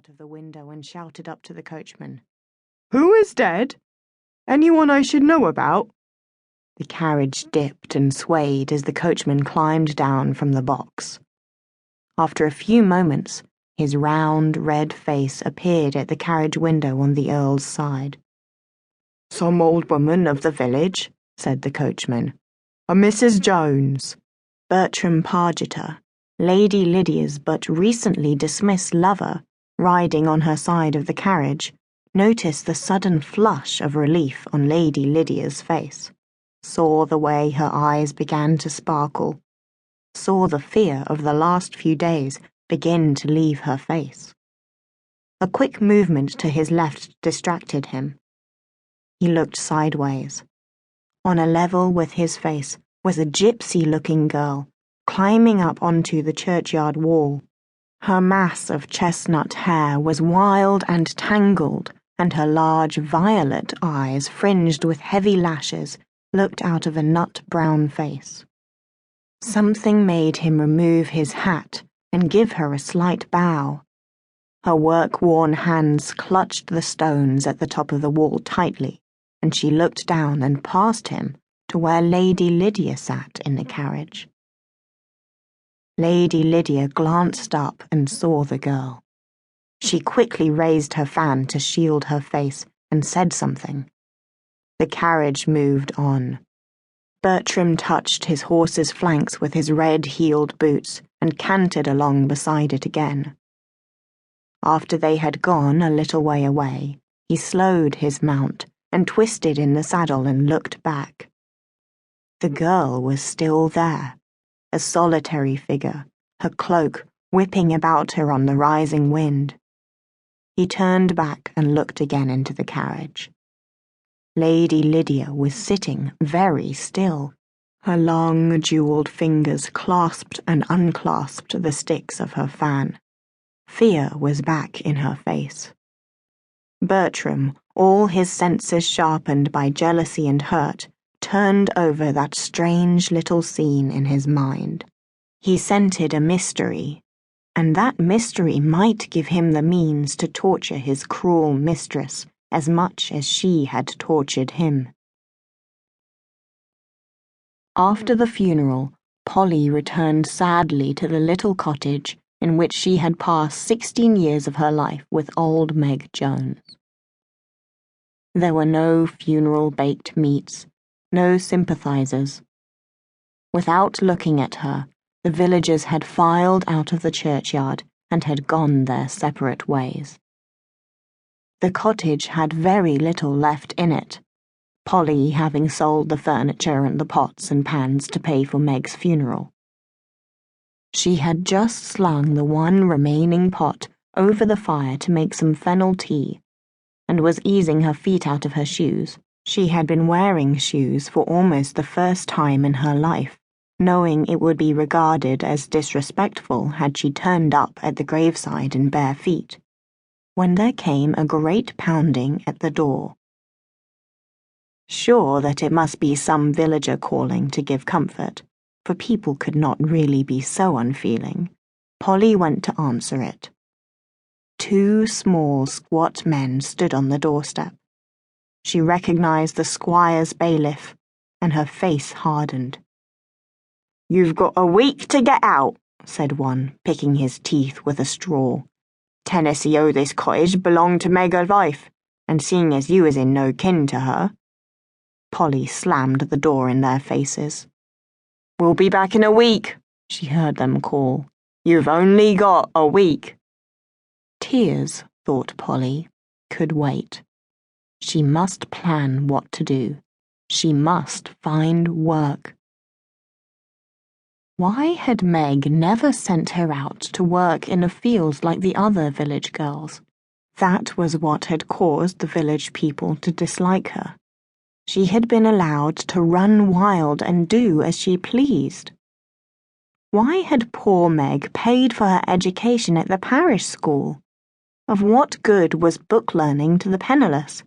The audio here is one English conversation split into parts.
out of the window and shouted up to the coachman. "Who is dead? Anyone I should know about?" The carriage dipped and swayed as the coachman climbed down from the box. After a few moments, his round, red face appeared at the carriage window on the Earl's side. "Some old woman of the village," said the coachman. "A Mrs. Jones." Bertram Pargeter, Lady Lydia's but recently dismissed lover, riding on her side of the carriage, noticed the sudden flush of relief on Lady Lydia's face, saw the way her eyes began to sparkle, saw the fear of the last few days begin to leave her face. A quick movement to his left distracted him. He looked sideways. On a level with his face was a gypsy-looking girl climbing up onto the churchyard wall. Her mass of chestnut hair was wild and tangled, and her large violet eyes, fringed with heavy lashes, looked out of a nut-brown face. Something made him remove his hat and give her a slight bow. Her work-worn hands clutched the stones at the top of the wall tightly, and she looked down and past him to where Lady Lydia sat in the carriage. Lady Lydia glanced up and saw the girl. She quickly raised her fan to shield her face and said something. The carriage moved on. Bertram touched his horse's flanks with his red-heeled boots and cantered along beside it again. After they had gone a little way away, he slowed his mount and twisted in the saddle and looked back. The girl was still there, a solitary figure, her cloak whipping about her on the rising wind. He turned back and looked again into the carriage. Lady Lydia was sitting very still. Her long, jeweled fingers clasped and unclasped the sticks of her fan. Fear was back in her face. Bertram, all his senses sharpened by jealousy and hurt, turned over that strange little scene in his mind. He scented a mystery, and that mystery might give him the means to torture his cruel mistress as much as she had tortured him. After the funeral, Polly returned sadly to the little cottage in which she had passed 16 years of her life with old Meg Jones. There were no funeral baked meats, no sympathizers. Without looking at her, the villagers had filed out of the churchyard and had gone their separate ways. The cottage had very little left in it, Polly having sold the furniture and the pots and pans to pay for Meg's funeral. She had just slung the one remaining pot over the fire to make some fennel tea, and was easing her feet out of her shoes. She had been wearing shoes for almost the first time in her life, knowing it would be regarded as disrespectful had she turned up at the graveside in bare feet, when there came a great pounding at the door. Sure that it must be some villager calling to give comfort, for people could not really be so unfeeling, Polly went to answer it. 2 small, squat men stood on the doorstep. She recognized the squire's bailiff, and her face hardened. "You've got a week to get out," said one, picking his teeth with a straw. "Tennessee o' this cottage belonged to Meg her life, and seeing as you is in no kin to her." Polly slammed the door in their faces. "We'll be back in a week," she heard them call. "You've only got a week." Tears, thought Polly, could wait. She must plan what to do. She must find work. Why had Meg never sent her out to work in the fields like the other village girls? That was what had caused the village people to dislike her. She had been allowed to run wild and do as she pleased. Why had poor Meg paid for her education at the parish school? Of what good was book learning to the penniless?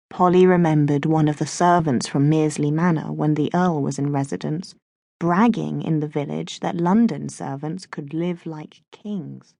Polly remembered one of the servants from Mearsley Manor when the Earl was in residence, bragging in the village that London servants could live like kings.